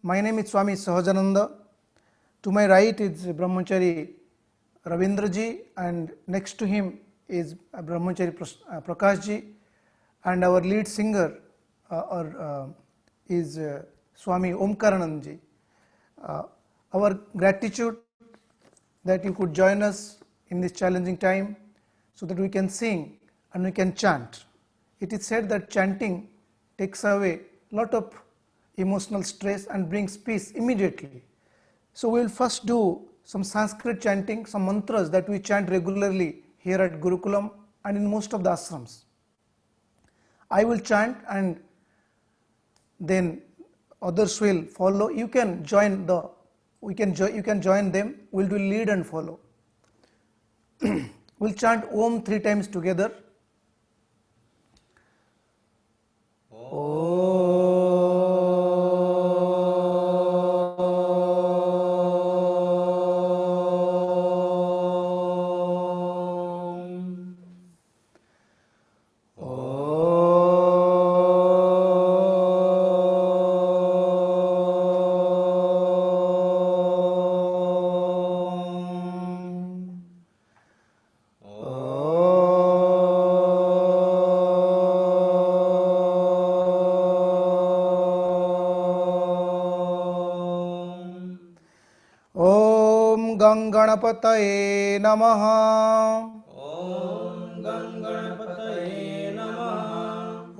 My name is Swami Sahajananda. To my right is Brahmachari Ravindraji, and next to him is Brahmachari Prakashji, and our lead singer is Swami Omkaranandji. Our gratitude that you could join us in this challenging time so that we can sing and we can chant. It is said that chanting takes away a lot of emotional stress and brings peace immediately. So we will first do some Sanskrit chanting, some mantras that we chant regularly here at Gurukulam and in most of the ashrams. I will chant and then others will follow. You can join you can join them. We'll do lead and follow. We'll chant Om 3 times together. गणपतये नमः। ओम गणपतये नमः।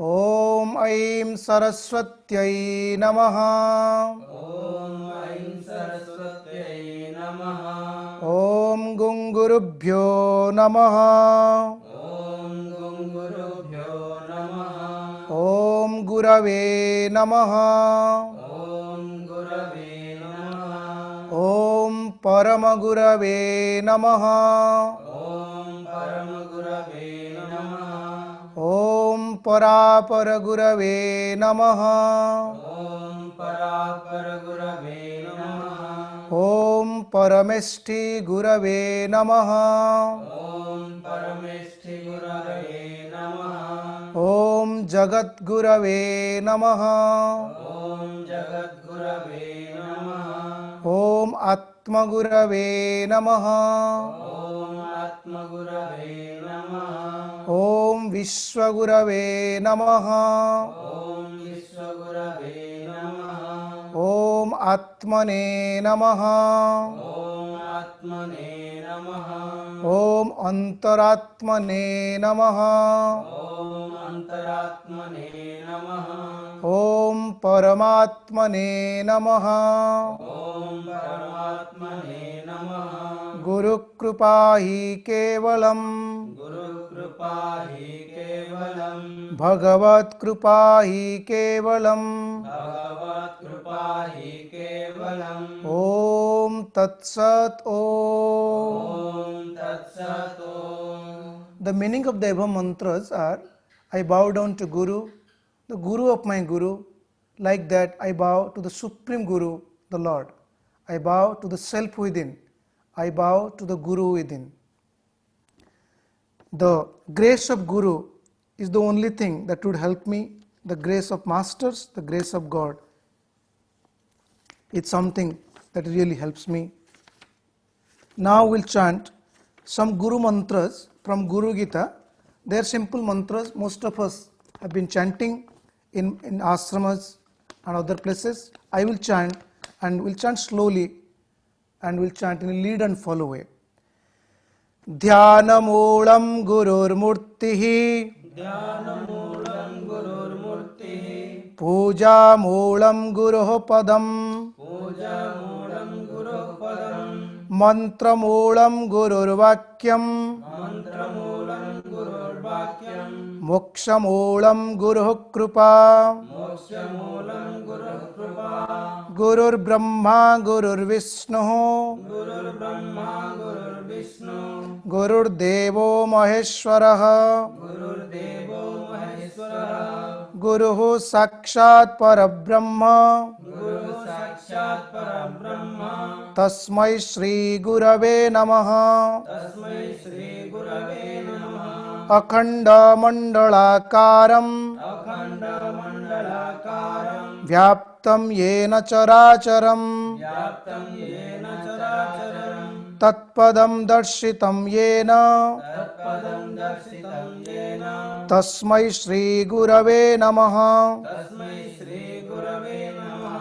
ओम ऐं सरस्वत्यै नमः। ओम ऐं सरस्वत्यै नमः। ओम गुरुभ्यो नमः। ओम गुरुभ्यो नमः। ओम गुरवे नमः। ओम गुरवे नमः। ओम परमगुरवे नमः। ओम परमगुरवे नमः। ओम परापरगुरवे नमः। ओम परापरगुरवे नमः। ओम परमेष्ठि गुरवे नमः। ओम परमेष्ठि गुरवे नमः। ओम जगद्गुरवे नमः। ओम जगद्गुरवे नमः। ओम आत्मगुरवे नमः। ओम आत्मगुरवे नमः। ओम विश्वगुरवे नमः। ओम विश्वगुरवे नमः। ओम आत्मने नमः। ओम आत्मने नमः। ओम अंतरात्मने नमः। ओम अंतरात्मने नमः। ओम परमात्मने नमः। ओम परमात्मने नमः। गुरुकृपा हि केवलम् गुरुकृपा हि केवलम् भगवत्कृपा हि केवलम् भगवत्कृपा हि केवलम् ओम तत्सत् ओम। ओम तत्सत् ओम। The meaning of the above mantras are: I bow down to Guru, the Guru of my Guru. Like that, I bow to the Supreme Guru, the Lord. I bow to the Self within. I bow to the Guru within. The grace of Guru is the only thing that would help me. The grace of Masters, the grace of God. It's something that really helps me. Now we'll chant some Guru mantras from Guru Gita. They are simple mantras. Most of us have been chanting in ashramas and other places. I will chant, and we'll chant slowly, and we'll chant in a lead and follow way. Dhyanamoolam gururmurtihi ध्यानमूलं गुरुर्मूर्तिः Pujamoolam guruh padam पूजामूलं गुरुः पदम् Mantramoolam gururvakyam मन्त्रमूलं गुरुर्वाक्यम् Mokshamoolam guruh kripa मोक्षमूलं गुरुः कृपा Gurur Brahma Gurur Vishnu गुरुर्ब्रह्मा गुरुर्विष्णु Gurur Devo Maheshwarah गुरुर्देवो महेश्वरः Guruh Sakshat Parabrahma गुरुः साक्षात् परब्रह्म Tasmai Shri Gurave Namaha तस्मै श्री गुरवे नमः Akhanda Mandalakaram अखण्डमण्डलाकारं Vyaptam व्याप्तं येन चराचरं व्याप्तं येन चराचरं तत्पदं दर्शितं येन तत्पदं दर्शितं येन तस्मै श्रीगुरवे नमः। तस्मै श्रीगुरवे नमः।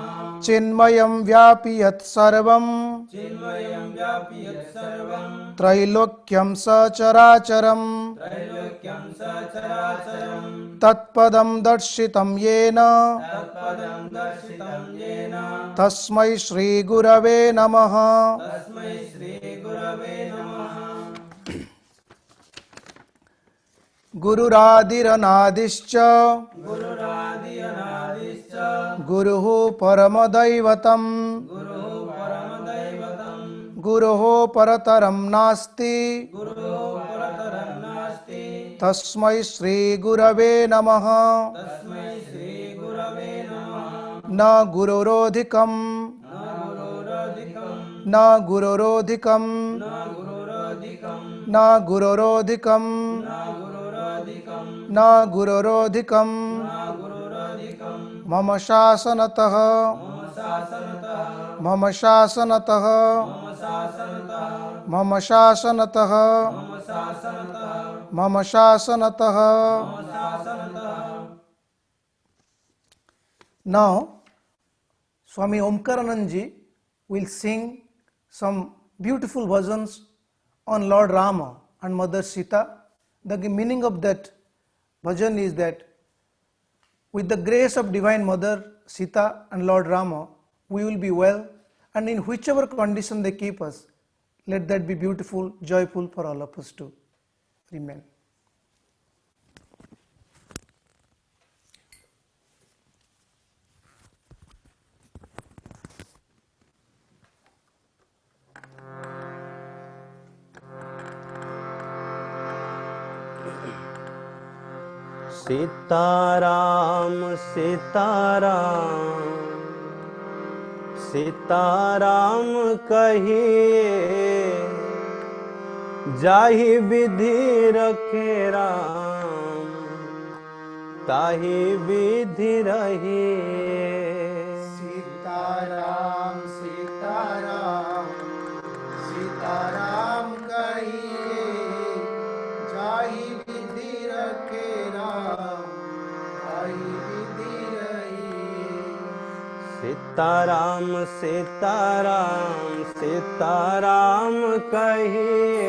चिन्मयं व्यापि यत्सर्वं चिन्मयं व्यापि यत्सर्वं त्रैलोक्यं सचराचरं त्रैलोक्यं सचराचरं तत्पदं दर्शितं येन तत्पदं दर्शितं येन तस्मै श्रीगुरवे नमः। तस्मै श्रीगुरवे नमः। गुरुरादिरनादिश्च गुरुरादिअनादिश्च गुरुः परमदैवतं गुरुः परमदैवतं गुरुः परतरं नास्ति गुरुः परतरं नास्ति तस्मै श्रीगुरवे नमः। तस्मै श्रीगुरवे नमः। न गुरुरोधिकं न गुरुरोधिकं न गुरुरोधिकं न न गुरुरोधिकं गुरुरोधिकं न न गुरुरोधिकं गुरुरोधिकं न गुरुरोधिकं मम शासनतः मम शासनतः मम शासनतः मम शासनतः मम शासनतः मम शासनतः मम शासनतः। मम शासनतः। Now Swami Omkaranand ji will sing some beautiful bhajans on Lord Rama and Mother Sita. The meaning of that bhajan is that with the grace of Divine Mother Sita and Lord Rama, we will be well, and in whichever condition they keep us, let that be beautiful, joyful for all of us to remain. Sitaram Sitaram Sitaram कहिए जाहि विधि रखे राम ताहि विधि रहिए। सीताराम सीताराम सीताराम कहिए जाहि विधि रखे राम ताहि विधि रहिए। सीताराम सीताराम सीताराम कहिए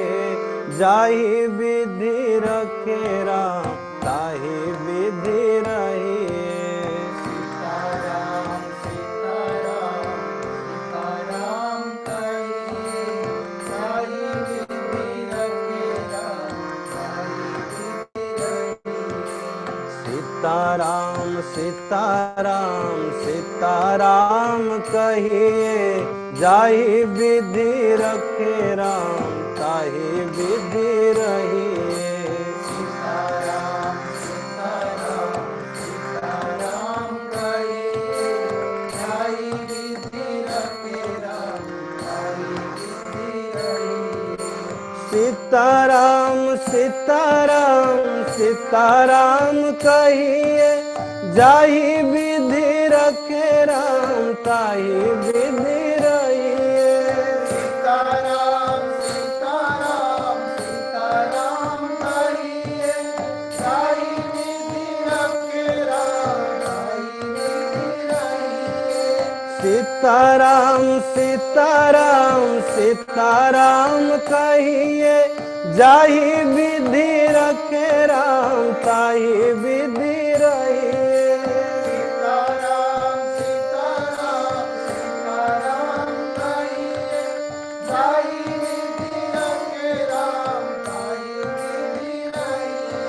जाहि विधि रखे राम ताहि विधि रहिए। सीताराम सीताराम सीताराम कहिए जाहि विधि रखे राम ताहि विधि रहिए। सीताराम सीताराम सीताराम कहिए जाहि विधि रखे राम ताहि विधि रहिए। सीताराम सीताराम सीताराम कहिए जाहि विधि रखे राम ताहि विधि रहिए। सीताराम सीताराम सीताराम कहिए जाहि विधि रखे राम ताहि विधि रहिए। सीताराम सीताराम सीताराम कहिए जाहि विधि रखे राम ताहि विधि रहिए। सीताराम सीताराम सीताराम कहिए जाहि विधि रखे राम ताहि विधि रहिए। सीताराम सीताराम सीताराम कहिए जाहि विधि रखे राम ताहि विधि रहिए। सीताराम सीताराम सीताराम कहिए जाहि विधि रखे राम ताहि विधि रहिए।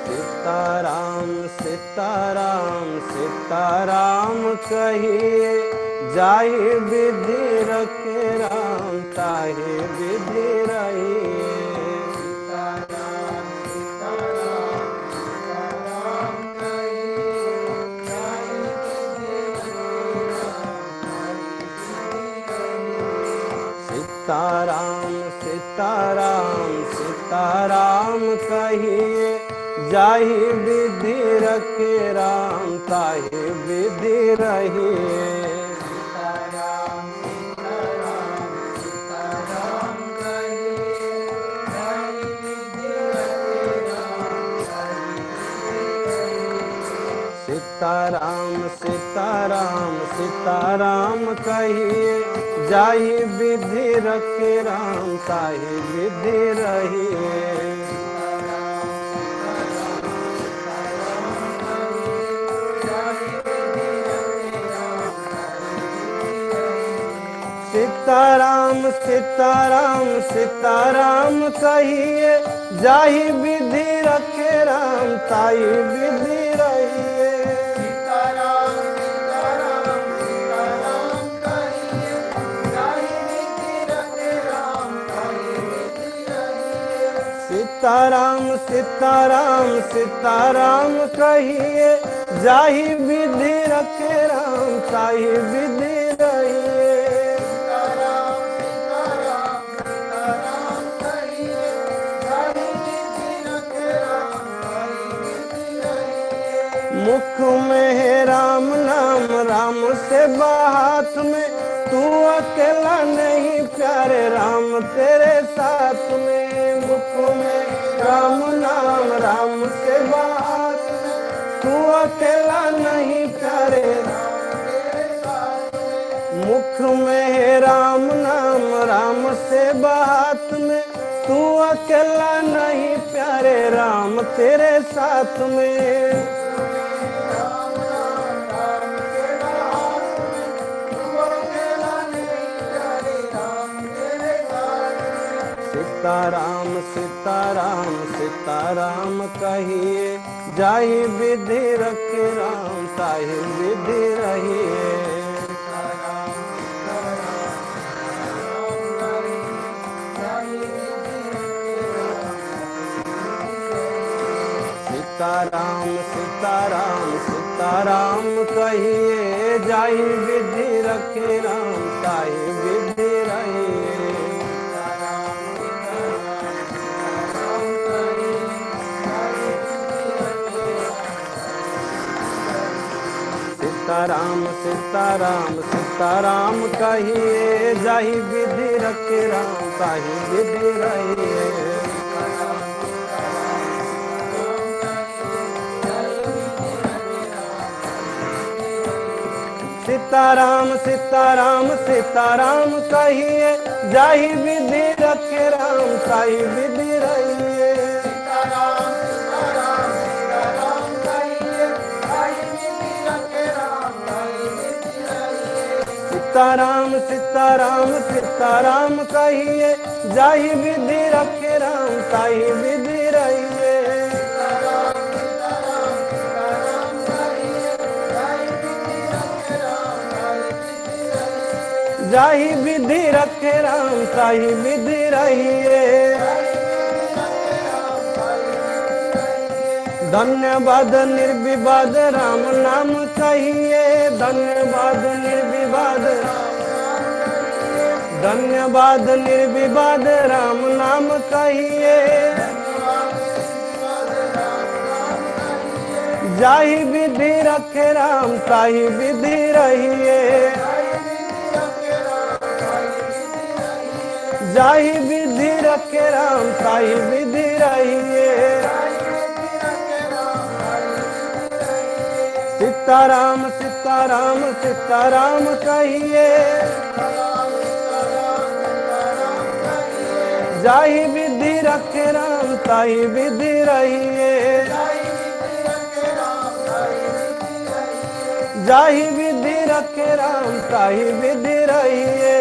सीताराम सीताराम सीताराम कहिए जाहि विधि रखे राम ताहि विधि रहिए। सीताराम सीताराम सीताराम कहिए जाहि विधि रखे राम ताहि विधि रहिए। सीताराम सीताराम सीताराम कहिए, जाहि विधि रखे राम ताहि विधि रहिए। सीताराम सीताराम सीताराम कहिए, जाहि विधि रखे राम ताहि विधि रहिए। सीताराम सीताराम सीताराम कहिए, जाहि विधि रखे राम ताहि विधि रहिए। मुख में है राम नाम राम से हाथ में, तू अकेला नहीं प्यारे राम तेरे साथ में। मुख में राम नाम राम से हाथ में, तू अकेला नहीं प्यारे मुख में है राम नाम राम से हाथ में, तू अकेला नहीं प्यारे राम तेरे साथ में। सीताराम सीताराम सीताराम कहिए, जाहि विधि रखे राम ताहि विधि रहिए। सीताराम सीताराम सीताराम कहिए, जाहि विधि रखे राम ताहि विधि रहिए। सीताराम सीताराम सीताराम कहिए, जाहि विधि रखे राम ताहि विधि रहिए। सीताराम सीताराम सीताराम कहिए, जाहि विधि रखे राम ताहि विधि रहिए। सीताराम सीताराम सीताराम कहिए, जाहि विधि रखे राम ताहि विधि रहिए। जाहि विधि रखे राम ताहि विधि रहिए। धन्यवाद निर्विवाद राम नाम कहिए, धन्यवाद निर्विवाद धन्यवाद निर्विवाद राम नाम कहिए। जाहि विधि रखे राम ताहि विधि रहिए। जाहि विधि रखे राम ताहि विधि रहिए। सीताराम सीताराम सीताराम कहिए, जाहि विधि रखे राम ताहि विधि रहिए। जाहि विधि रखे राम ताहि विधि रहिए।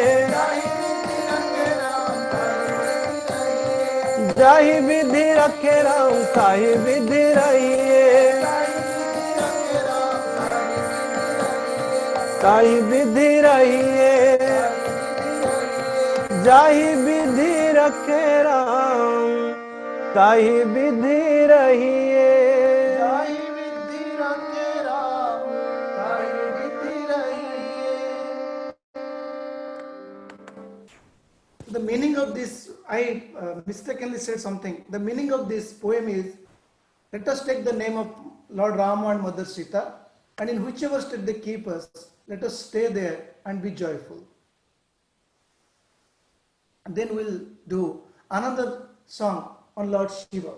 जाहि विधि रखे राम ताहि विधि रहिए। ताहि विधि रहिए। जाहि विधि रखे राम ताहि विधि रहिए। The meaning of this, I mistakenly said something. The meaning of this poem is, Let us take the name of Lord Rama and Mother Sita, and in whichever state they keep us, let us stay there and be joyful. And then we'll do another song on Lord Shiva.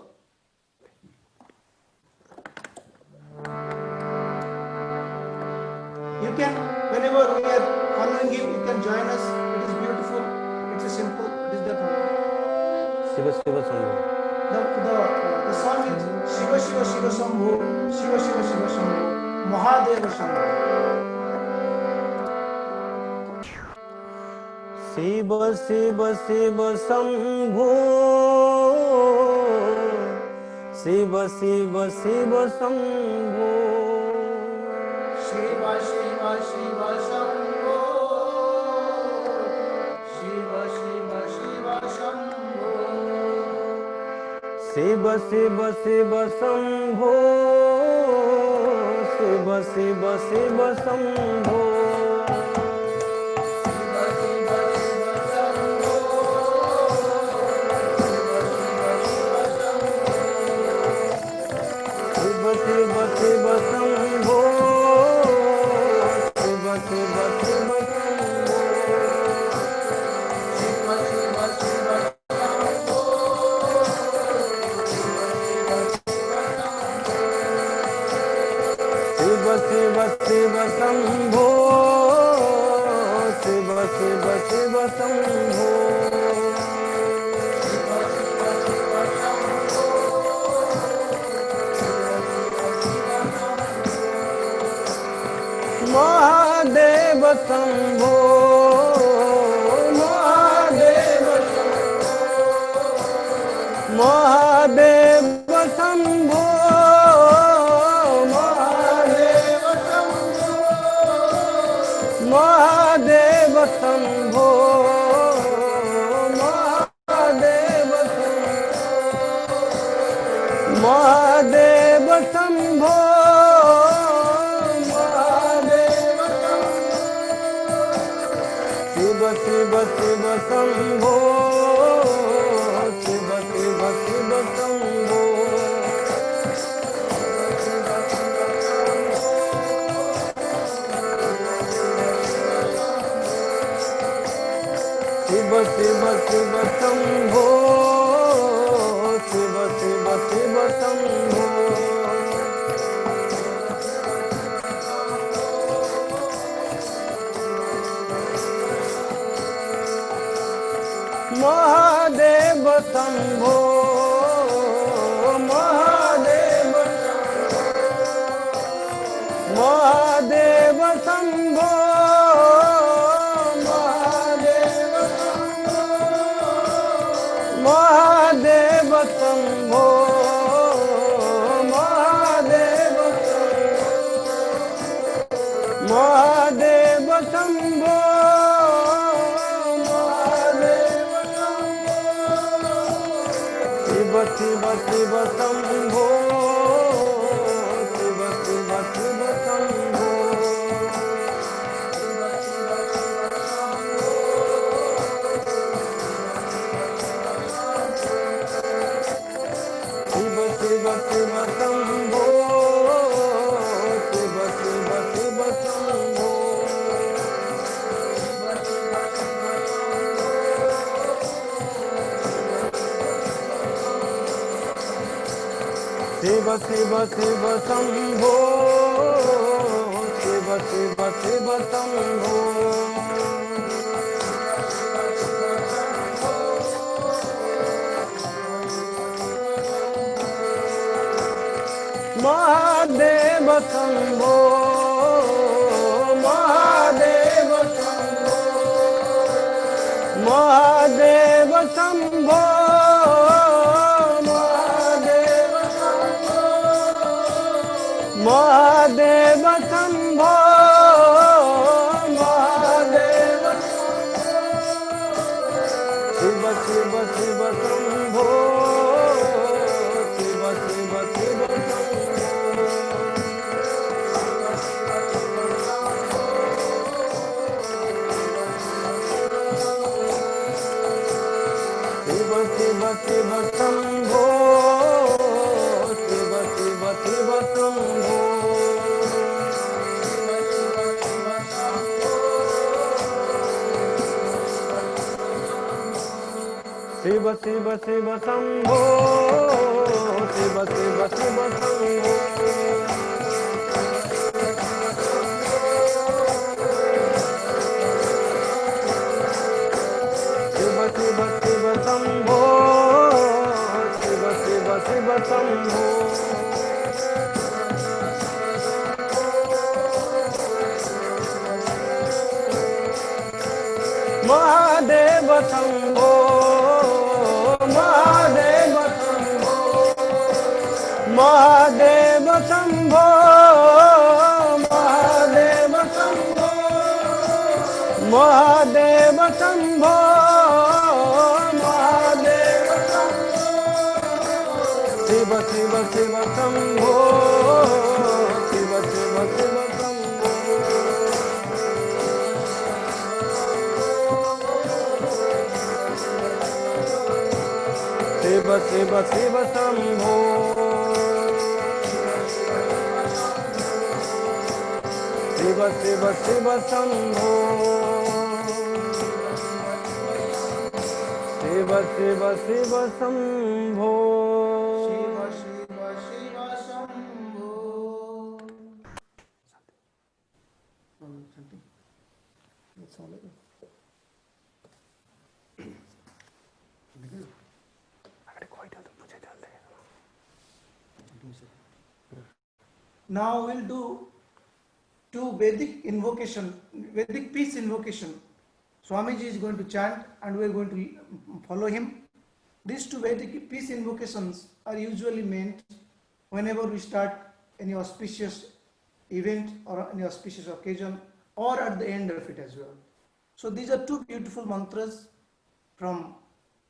You can, whenever we are honoring him, you can join us. It is beautiful. It's a simple. It is the Shiva Shiva Shambhu. the song is Shiva Shiva Shiva Shambhu, Shiva Shiva Shiva Shambhu, Mahadeva Shambhu. Shiva Shiva Shiva Shambhu, Shiva Shiva Shiva Shambhu, Shiva Shiva Shiva Shambhu, Shiva Shiva Shiva Shambhu, Shiva Shiva Shiva Shambhu, Shiva Shiva Shiva Shambhu, Shiva Shiva Shiva Shambhu, Shiva Shiva Shiva Shambhu, Shiva Shiva Shiva Shiva Shiva Shiva Shambhu, Shiva Shiva Shiva Shambhu, Mahadev Shambhu, Mahadev Shambhu, Mahadev Shambhu, Mahadev Shambhu, Mahadev Shambhu, Mahadev Shambhu, Mahadev Shiva Shiva Shiva Shambhu, Shiva Shiva Shiva Shambhu, Shiva Shiva Shiva Shambhu, Shiva Shiva Shiva Shambhu, Mahadev Shambhu, Mahadev Shambhu, Mahadev Shambhu, Mahadev Shambhu, Mahadev Shambhu, Mahadev Shambhu, Mahadev Shambhu, Shiva Shiva Shiva Shambhu, Shiva Shiva Shiva Shambhu, Shiva Shiva Shiva Shambhu, Shiva Shiva Shiva Shambhu, Shiva Shiva Shiva Shambhu, Shiva Shiva Shiva Shambhu, Mahadev Shambhu, Mahadev Shambhu, Mahadev Shambhu, Mahadev Shambhu, Mahadev Shiva Shiva Shiva Shambhu, Shiva Shiva Shiva Shambhu, Shiva Shiva Shiva Shambhu, Shiva Shiv Shiv Shiv Shambho Shiv Shiv Shiv Shambho Shiv Shiv Shiv Shambho Shiv Shiv Shiv Shambho Mahadev Shambho Mahadev Shambho Mahadev Shambho Mahadev Shambho Mahadev Shambho Mahadev Shambho Shiv Shiv Shiv Shambho Shiv Shiv Shiv Shambho Shiv Shiv Shiv Shambho Shiv Shiv Shiv Shambho Shiv Shiv Shiv Shambho Shiva Shiva Shiva Shambho. That's all it is. Now we'll do two Vedic invocation, Vedic peace invocation. Swamiji is going to chant and we are going to follow him. These two Vedic peace invocations are usually meant whenever we start any auspicious event or any auspicious occasion or at the end of it as well. So these are two beautiful mantras from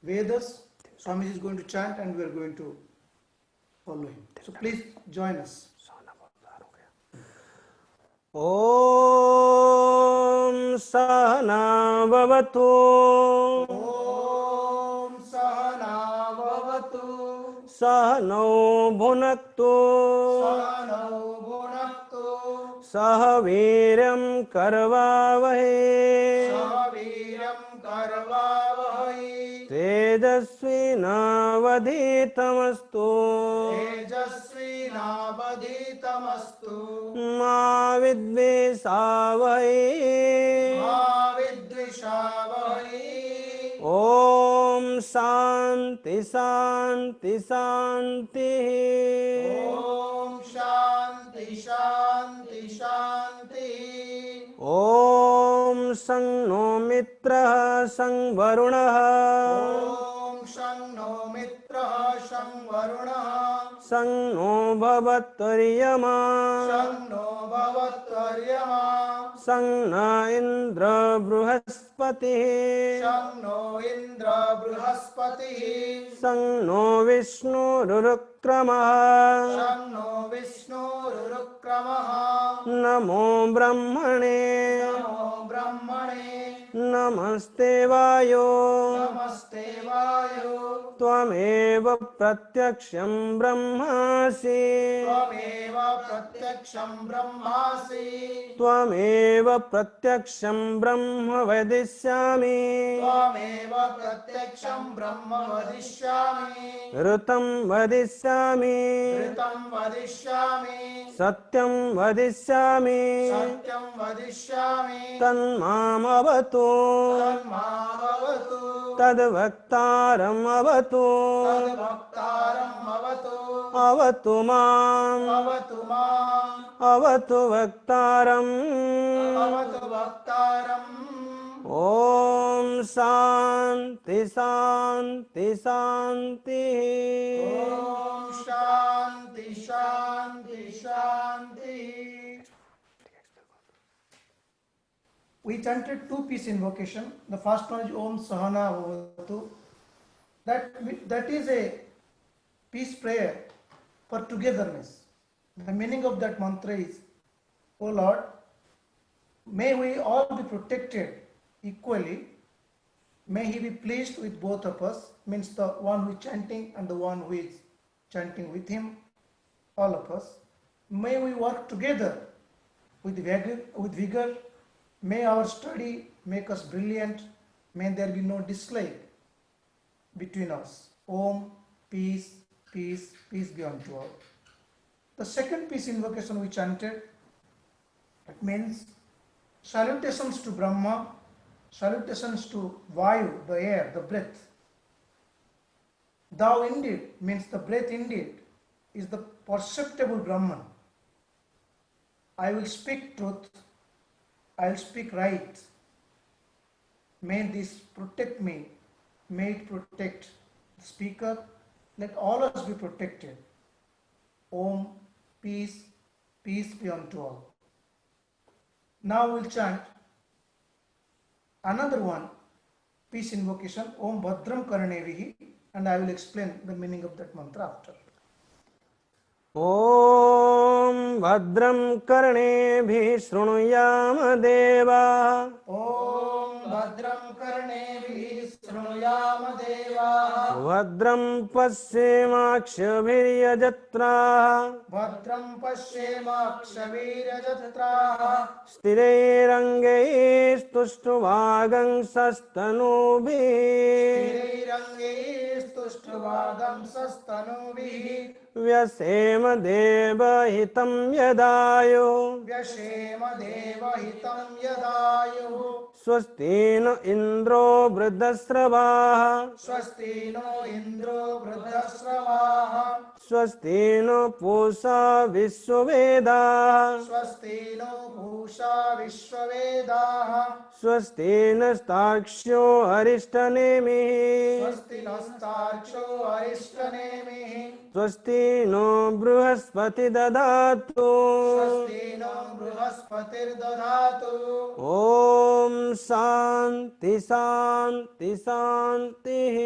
Vedas. Swamiji is going to chant and we are going to follow him. So please join us. ॐ सहना भवतु Om Sahana Bhavatu सहनौ भुनक्तु Sahana Bhunaktu सह वीर्यं करवावहै Sahaviram Karvavahai तेजस्विनावधीतमस्तु Tejasvi Navadhitamastu मा विद्विषावहै Mavidvishavahai ॐ शान्ति शान्ति शान्तिः Om Shanti Shanti Shanti ॐ सं नो मित्रः सं वरुणः Om Shanno Mitraha Sham Varunaha सं नो भवत्वर्यमा Shanno Bhavattaryama सं न इन्द्र बृहस्पतिः Shanno Indra Bruhaspatihi सं नो विष्णुरुक्रमः Shanno Vishnu Rurukramaha नमो ब्रह्मणे Namo Brahmane नमस्ते वायो Namaste Vayo त्वमेव प्रत्यक्षं ब्रह्मासि Tvameva Pratyaksham Brahmasi त्वमेव प्रत्यक्षं ब्रह्म वदिष्यामि Tvameva Pratyaksham Brahma Vadishyami ऋतं वदिष्यामि Ritam Vadishyami सत्यं वदिष्यामि Satyam Vadishyami तन्मामवतु Tanmavavatu तद्वक्तारम् अवतु Tadbhaktaram Avatu अवतु माम् Avatu Mam अवतु वक्तारम् Avatu Bhaktaram ॐ शान्ति शान्ति शान्तिः Om Shanti Shanti Shanti. We chanted two peace invocation. The first one is Om Sahana Bhavatu. That is a peace prayer for togetherness. The meaning of that mantra is, O Lord, may we all be protected equally. May He be pleased with both of us, means the one who is chanting and the one who is chanting with him, all of us. May we work together with vigor. May our study make us brilliant. May there be no dislike. between us. Om, peace, peace, peace be unto all. The second peace invocation we chanted, it means salutations to Brahma, salutations to Vayu, the air, the breath. Thou indeed means the breath indeed is the perceptible Brahman. I will speak truth, I will speak right. May this protect me, may it protect the speaker, let all us be protected. Om, peace, peace be unto all. Now we'll chant another one, peace invocation, Om Bhadram Karnevihi, and I will explain the meaning of that mantra after. ॐ भद्रं कर्णेभिः शृणुयाम देवाः Om Bhadram Karnevihi Shrunuyama Devaः भद्रं पश्येमाक्षभिर्यजत्राः Bhadram Pashyemakshavirajatra स्थिरैरङ्गैस्तुष्टुवागंसस्तनूभिः Sthirairangestushtvagam sastanuvihi व्यसेम देवहितं यदायुः Vyashema Devahitam Yadayuh स्वस्ति न इन्द्रो वृद्धस्रवाः Swasti no Indro Vruddhasravaha स्वस्ति न पूषा विश्ववेदाः Swasti no Bhusha Vishwavedaha स्वस्ति नस्ताक्ष्यो अरिष्टनेमिः Swasti Nastarcho Arishtanemihi स्वस्ति नो बृहस्पति ददातु Swasti no Bruhaspatir Dadhatu ॐ शान्ति शान्ति शान्तिः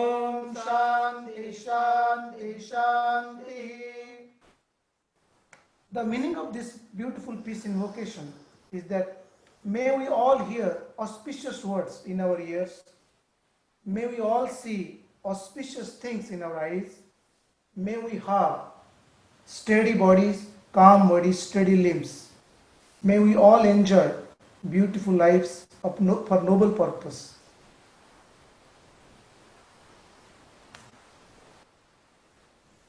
Om Shanti Shanti Shanti. The meaning of this beautiful peace invocation is that may we all hear auspicious words in our ears, may we all see auspicious things in our eyes, may we have steady bodies, calm bodies, steady limbs, may we all enjoy beautiful lives for noble purpose.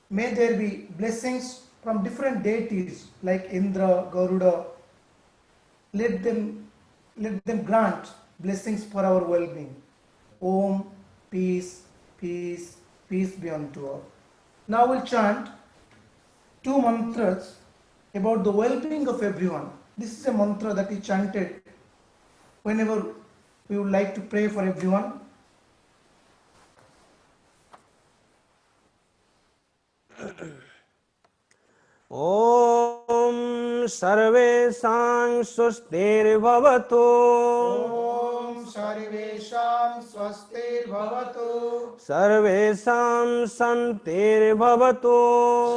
May there be blessings from different deities like Indra, Garuda. Let them grant blessings for our well-being. Om, peace, peace, peace be unto all. Now we'll chant two mantras about the well-being of everyone. This is a mantra that is chanted whenever we would like to pray for everyone. ॐ सर्वेषां स्वस्तिर्भवतु Om Sarvesham Swastirbhavatu सर्वेषां शान्तिर्भवतु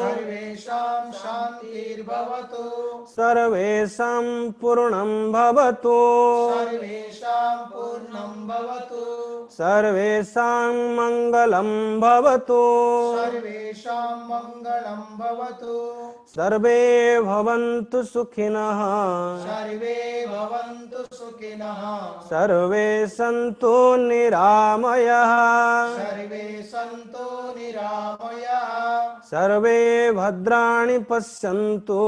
Sarvesham Shantirbhavatu सर्वेषां पूर्णं भवतु Sarvesham Purnam Bhavatu सर्वेषां मङ्गलं भवतु Sarvesham Mangalam Bhavatu सर्वे भवन्तु सुखिनः Sarve Bhavantu Sukhinah सर्वे सन्तु निरामयः Sarve Santo Niramaya सर्वे भद्राणि पश्यन्तु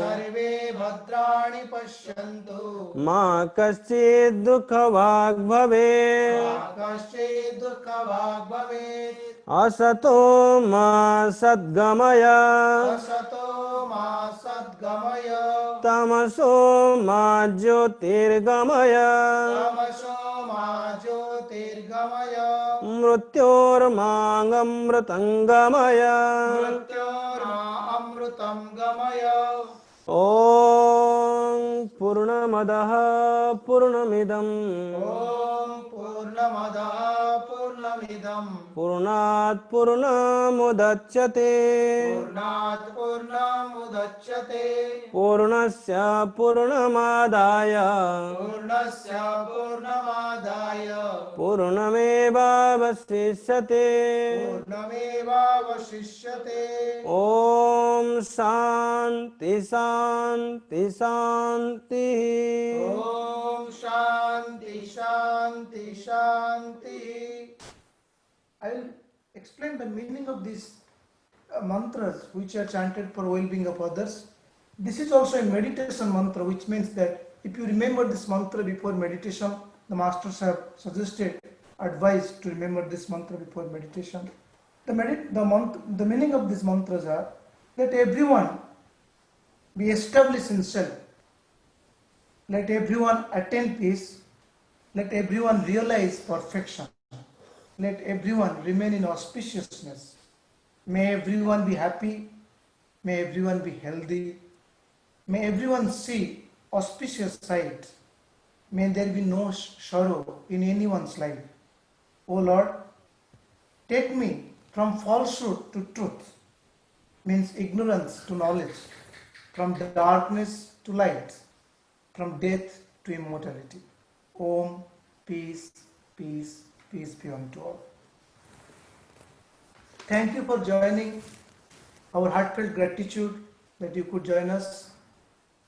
Sarve Bhadrani Pashyantu मा कश्चित् दुःखभाग् भवेत् Akashe Dukhavag Bhavet असतो मा सद्गमय Asato Ma Sadgamaya तमसो मा ज्योतिर्गमय Tamaso Ma Jyotirgamaya मृत्योर्माङ्गमृतङ्गमय Mrityorma Amrutam Gamaya ॐ पूर्णमदः पूर्णमिदम् Om Purnamada Purnamidam पूर्णात् पूर्णमुदच्यते Purnat Purnamudachyate पूर्णस्य पूर्णमादाय Purnasya Purnamadaya पूर्णमेवावशिष्यते Purnameva Vashishyate ॐ शान्ति शान्ति शान्तिः Om Shanti Shanti Shanti. I will explain the meaning of these mantras which are chanted for well-being of others. This is also a meditation mantra, which means that if you remember this mantra before meditation, the masters have suggested, advised to remember this mantra before meditation. The meaning of these mantras are let everyone be established in self, let everyone attain peace, let everyone realize perfection, let everyone remain in auspiciousness, may everyone be happy, may everyone be healthy, may everyone see auspicious sight, may there be no sorrow in anyone's life. O Lord, take me from falsehood to truth, means ignorance to knowledge, from darkness to light, from death to immortality. Om, peace, peace, peace be unto all. Thank you for joining. Our heartfelt gratitude that you could join us,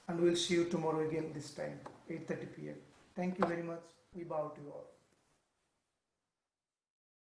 and we'll see you tomorrow again this time, 8:30 p.m. Thank you very much. We bow to you all.